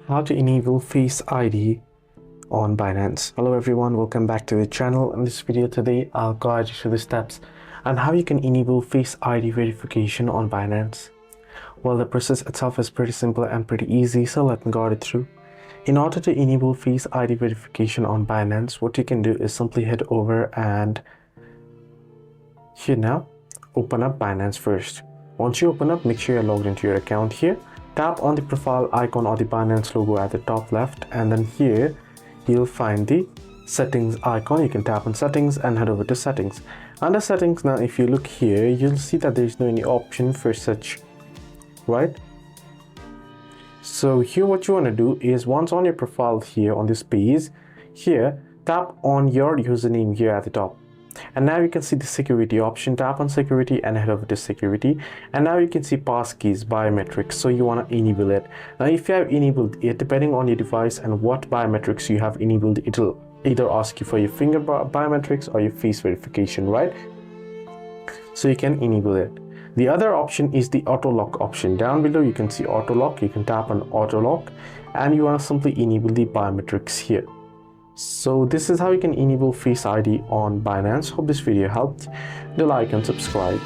How to enable Face ID on Binance. Hello everyone, welcome back to the channel. In this video today, I'll guide you through the steps and how you can enable Face ID verification on Binance. Well, the process itself is pretty simple and pretty easy, so let me guide it through. In order to enable Face ID verification on Binance, what you can do is simply head over and here now, open up Binance first. Once you open up, make sure you're logged into your account here. Tap on the profile icon or the Binance logo at the top left, and then here you'll find the settings icon. You can tap on settings and head over to settings. Under settings, now if you look here, you'll see that there's no any option for such, right? So here what you want to do is, once on your profile here on this page, here tap on your username here at the top. And now you can see the security option. Tap on security and head over to security, and now you can see Passkeys, biometrics. So you want to enable it. Now if you have enabled it, depending on your device and what biometrics you have enabled, it'll either ask you for your finger biometrics or your face verification, right? So you can enable it. The other option is the auto lock option. Down below you can see auto lock. You can tap on auto lock and you want to simply enable the biometrics here. So this is how you can enable Face ID on Binance. Hope this video helped. Do like and subscribe.